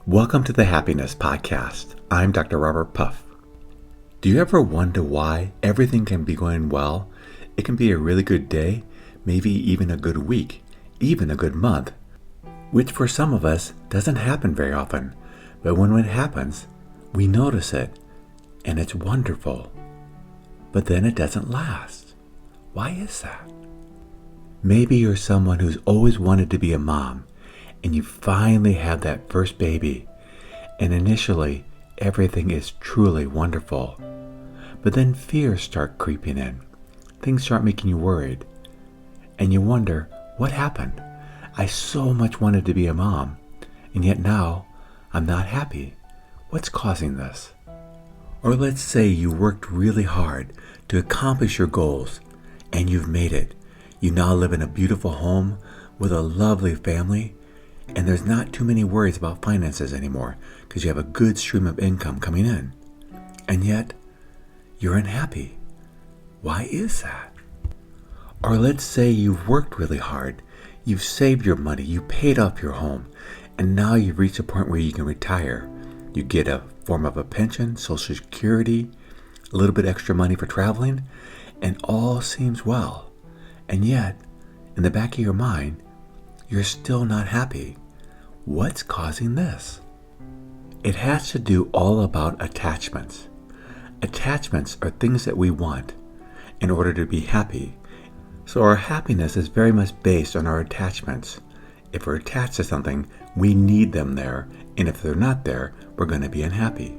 Welcome to the Happiness Podcast. I'm Dr. Robert Puff. Do you ever wonder why everything can be going well? It can be a really good day, maybe even a good week, even a good month, which for some of us doesn't happen very often. But when it happens, we notice it, and it's wonderful. But then it doesn't last. Why is that? Maybe you're someone who's always wanted to be a mom, and you finally have that first baby, and initially everything is truly wonderful. But then fears start creeping in. Things start making you worried, and you wonder, what happened? I so much wanted to be a mom, and yet now I'm not happy. What's causing this? Or let's say you worked really hard to accomplish your goals, and you've made it. You now live in a beautiful home with a lovely family, and there's not too many worries about finances anymore because you have a good stream of income coming in. And yet, you're unhappy. Why is that? Or let's say you've worked really hard. You've saved your money. You paid off your home. And now you've reached a point where you can retire. You get a form of a pension, Social Security, a little bit extra money for traveling, and all seems well. And yet, in the back of your mind, you're still not happy. What's causing this? It has to do all about attachments. Attachments are things that we want in order to be happy. So our happiness is very much based on our attachments. If we're attached to something, we need them there, and if they're not there, we're going to be unhappy.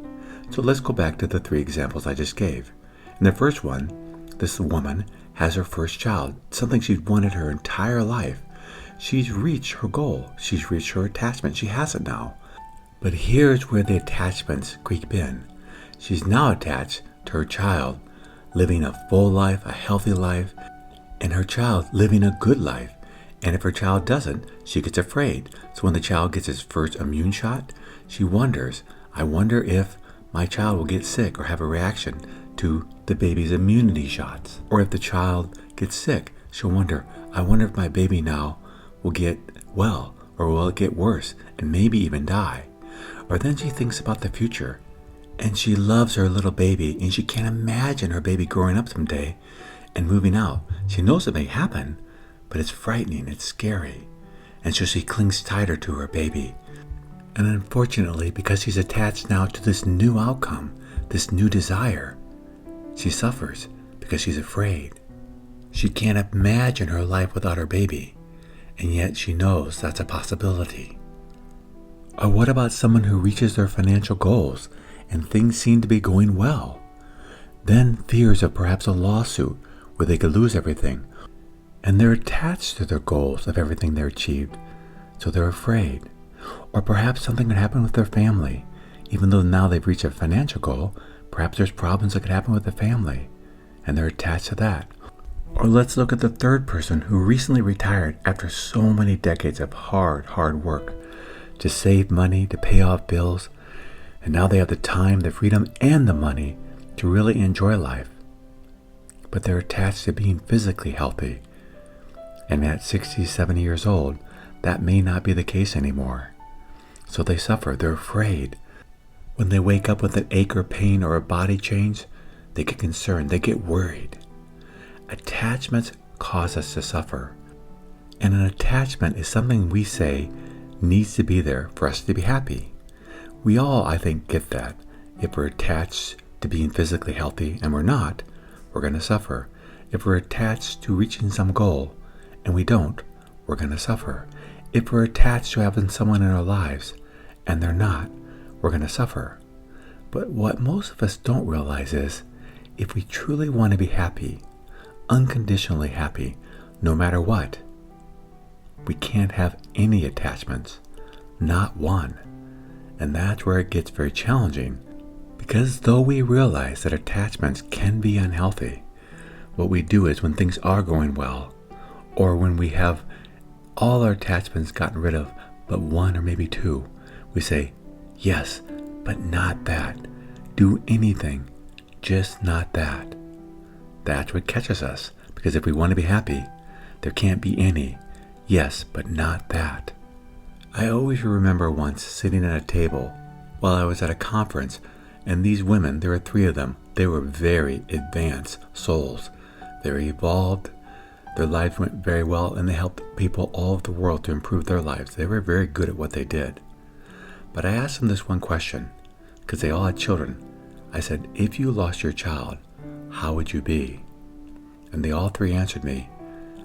So let's go back to the 3 examples I just gave. In the first one, this woman has her first child, something she's wanted her entire life. She's reached her goal. She's reached her attachment. She has it now. But here's where the attachments creep in. She's now attached to her child, living a full life, a healthy life, and her child living a good life. And if her child doesn't, she gets afraid. So when the child gets his first immune shot, she wonders, I wonder if my child will get sick or have a reaction to the baby's immunity shots. Or if the child gets sick, she'll wonder, I wonder if my baby now will get well, or will it get worse and maybe even die. Or then she thinks about the future, and she loves her little baby, and she can't imagine her baby growing up someday and moving out. She knows it may happen, but it's frightening, it's scary. And so she clings tighter to her baby. And unfortunately, because she's attached now to this new outcome, this new desire, she suffers because she's afraid. She can't imagine her life without her baby, and yet she knows that's a possibility. Or what about someone who reaches their financial goals and things seem to be going well? Then fears of perhaps a lawsuit where they could lose everything, and they're attached to their goals of everything they're achieved, so they're afraid. Or perhaps something could happen with their family. Even though now they've reached a financial goal, perhaps there's problems that could happen with the family, and they're attached to that. Or let's look at the third person who recently retired after so many decades of hard work to save money, to pay off bills, and now they have the time, the freedom, and the money to really enjoy life. But they're attached to being physically healthy. And at 60, 70 years old, that may not be the case anymore. So they suffer, they're afraid. When they wake up with an ache or pain or a body change, they get concerned, they get worried. Attachments cause us to suffer. And an attachment is something we say needs to be there for us to be happy. We all, I think, get that. If we're attached to being physically healthy and we're not, we're going to suffer. If we're attached to reaching some goal and we don't, we're going to suffer. If we're attached to having someone in our lives and they're not, we're going to suffer. But what most of us don't realize is, if we truly want to be happy, unconditionally happy, no matter what, we can't have any attachments, not one. And that's where it gets very challenging, because though we realize that attachments can be unhealthy, what we do is when things are going well, or when we have all our attachments gotten rid of but 1 or maybe 2, we say, yes, but not that. Do anything, just not that. That's what catches us, because if we want to be happy, there can't be any, yes, but not that. I always remember once sitting at a table while I was at a conference, and these women, there were 3 of them, they were very advanced souls. They were evolved, their lives went very well, and they helped people all over the world to improve their lives. They were very good at what they did. But I asked them this one question, because they all had children. I said, if you lost your child, how would you be? And they all 3 answered me,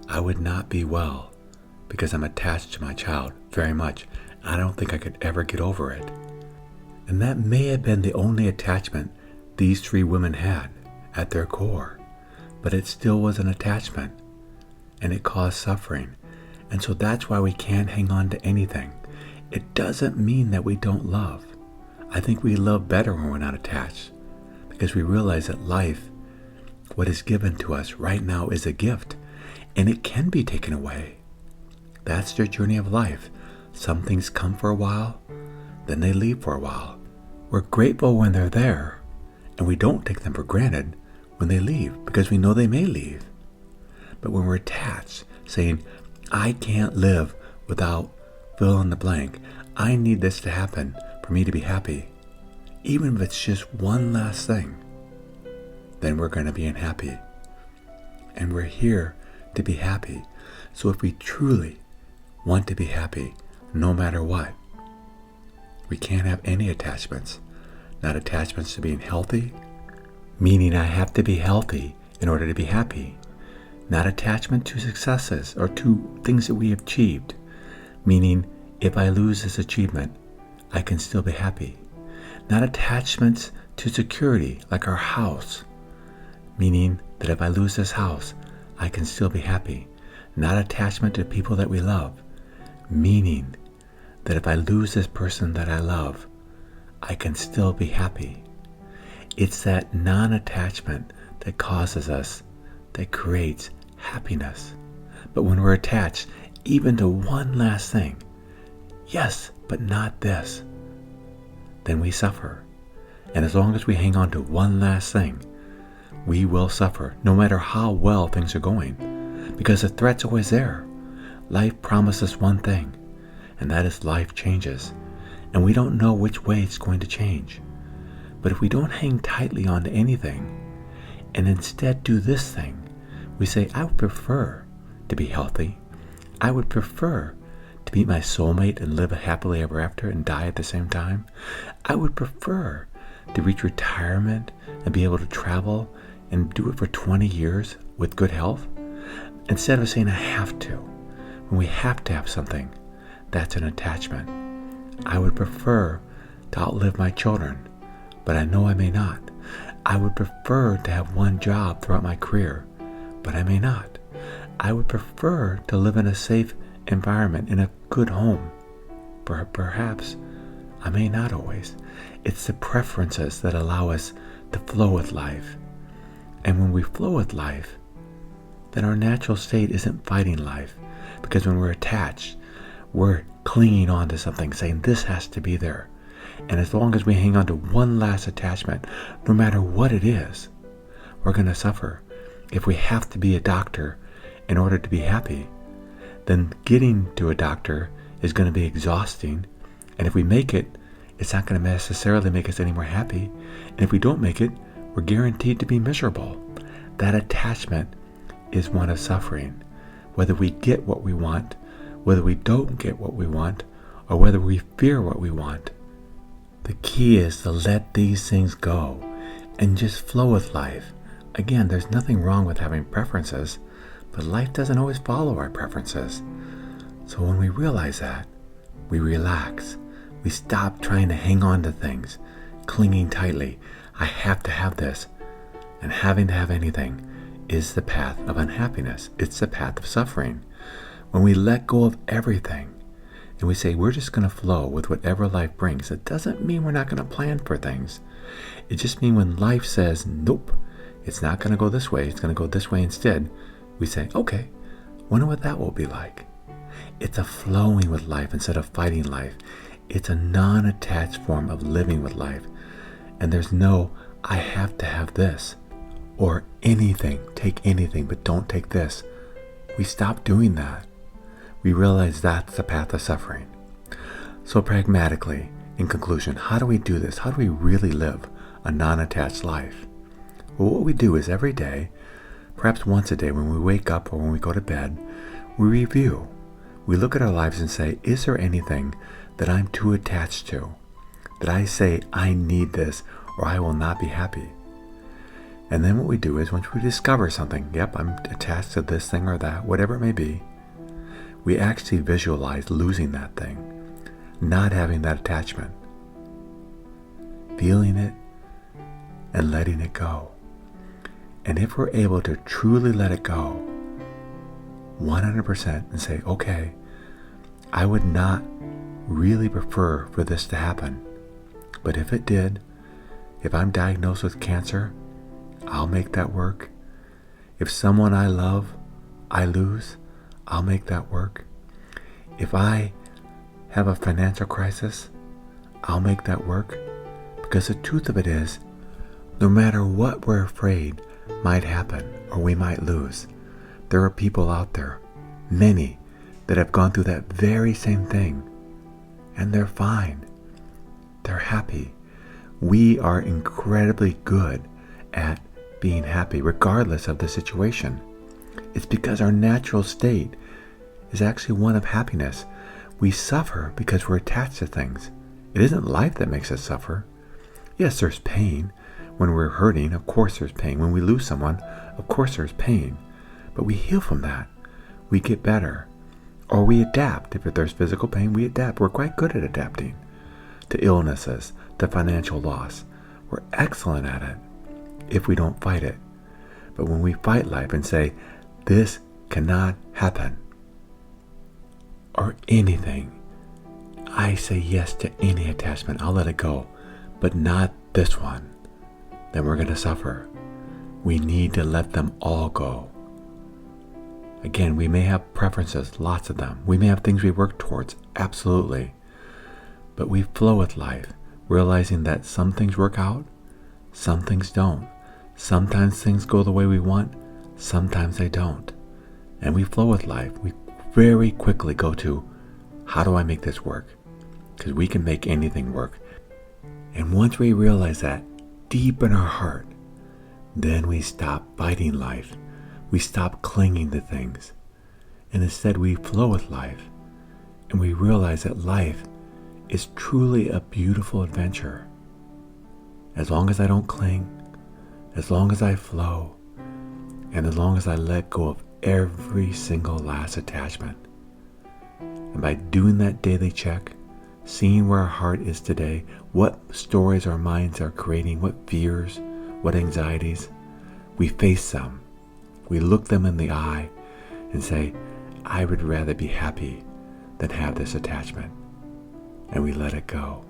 I would not be well, because I'm attached to my child very much. I don't think I could ever get over it. And that may have been the only attachment these 3 women had at their core, but it still was an attachment, and it caused suffering. And so that's why we can't hang on to anything. It doesn't mean that we don't love. I think we love better when we're not attached, because we realize that life, what is given to us right now, is a gift, and it can be taken away. That's the journey of life. Some things come for a while, then they leave for a while. We're grateful when they're there, and we don't take them for granted when they leave, because we know they may leave. But when we're attached, saying, I can't live without fill in the blank, I need this to happen for me to be happy, even if it's just one last thing, then we're going to be unhappy. And we're here to be happy. So if we truly want to be happy, no matter what, we can't have any attachments. Not attachments to being healthy, meaning I have to be healthy in order to be happy. Not attachment to successes or to things that we have achieved, meaning if I lose this achievement, I can still be happy. Not attachments to security, like our house, meaning that if I lose this house, I can still be happy. Not attachment to people that we love, meaning that if I lose this person that I love, I can still be happy. It's that non-attachment that causes us, that creates happiness. But when we're attached, even to one last thing, yes, but not this, then we suffer. And as long as we hang on to one last thing, we will suffer, no matter how well things are going, because the threat's always there. Life promises one thing, and that is life changes, and we don't know which way it's going to change. But if we don't hang tightly onto anything, and instead do this thing, we say, I would prefer to be healthy. I would prefer to meet my soulmate and live happily ever after and die at the same time. I would prefer to reach retirement and be able to travel and do it for 20 years with good health, instead of saying I have to. When we have to have something, that's an attachment. I would prefer to outlive my children, but I know I may not. I would prefer to have one job throughout my career, but I may not. I would prefer to live in a safe environment, in a good home, but perhaps I may not always. It's the preferences that allow us to flow with life. And when we flow with life, then our natural state isn't fighting life, because when we're attached, we're clinging on to something, saying this has to be there. And as long as we hang on to one last attachment, no matter what it is, we're going to suffer. If we have to be a doctor in order to be happy, then getting to a doctor is going to be exhausting. And if we make it, it's not going to necessarily make us any more happy. And if we don't make it, we're guaranteed to be miserable. That attachment is one of suffering. Whether we get what we want, whether we don't get what we want, or whether we fear what we want. The key is to let these things go and just flow with life. Again, there's nothing wrong with having preferences, but life doesn't always follow our preferences. So when we realize that, we relax. We stop trying to hang on to things, clinging tightly. I have to have this. And having to have anything is the path of unhappiness. It's the path of suffering. When we let go of everything and we say we're just going to flow with whatever life brings, it doesn't mean we're not going to plan for things. It just means when life says, nope, it's not going to go this way, it's going to go this way instead, we say, okay, wonder what that will be like. It's a flowing with life instead of fighting life. It's a non-attached form of living with life. And there's no, I have to have this, or anything, take anything, but don't take this. We stop doing that. We realize that's the path of suffering. So pragmatically, in conclusion, how do we do this? How do we really live a non-attached life? Well, what we do is every day, perhaps once a day when we wake up or when we go to bed, we review. We look at our lives and say, is there anything that I'm too attached to? That I say, I need this or I will not be happy? And then what we do is once we discover something, yep, I'm attached to this thing or that, whatever it may be, we actually visualize losing that thing, not having that attachment, feeling it and letting it go. And if we're able to truly let it go 100% and say, okay, I would not really prefer for this to happen, but if it did, if I'm diagnosed with cancer, I'll make that work. If someone I love, I lose, I'll make that work. If I have a financial crisis, I'll make that work. Because the truth of it is, no matter what we're afraid might happen or we might lose, there are people out there, many, that have gone through that very same thing, and they're fine. They're happy. We are incredibly good at being happy regardless of the situation. It's because our natural state is actually one of happiness. We suffer because we're attached to things. It isn't life that makes us suffer. Yes, there's pain. When we're hurting, of course there's pain. When we lose someone, of course there's pain. But we heal from that. We get better. Or we adapt. If there's physical pain, we adapt. We're quite good at adapting to illnesses, to financial loss. We're excellent at it if we don't fight it. But when we fight life and say, this cannot happen, or anything, I say yes to any attachment, I'll let it go, but not this one, then we're going to suffer. We need to let them all go. Again, we may have preferences, lots of them. We may have things we work towards, absolutely. But we flow with life, realizing that some things work out, some things don't. Sometimes things go the way we want, sometimes they don't. And we flow with life. We very quickly go to, how do I make this work? Because we can make anything work. And once we realize that deep in our heart, then we stop fighting life. We stop clinging to things. And instead we flow with life. And we realize that life is truly a beautiful adventure. As long as I don't cling, as long as I flow, and as long as I let go of every single last attachment. And by doing that daily check, seeing where our heart is today, what stories our minds are creating, what fears, what anxieties, we face them. We look them in the eye and say, I would rather be happy than have this attachment. And we let it go.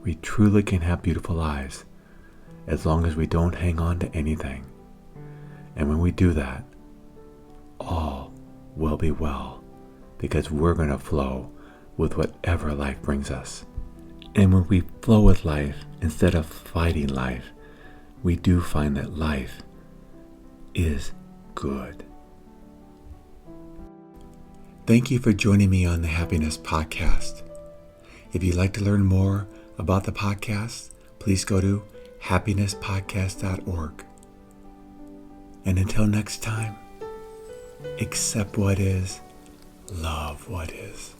We truly can have beautiful lives as long as we don't hang on to anything. And when we do that, all will be well, because we're going to flow with whatever life brings us. And when we flow with life instead of fighting life, we do find that life is good. Thank you for joining me on the Happiness Podcast. If you'd like to learn more about the podcast, please go to happinesspodcast.org. And until next time, accept what is, love what is.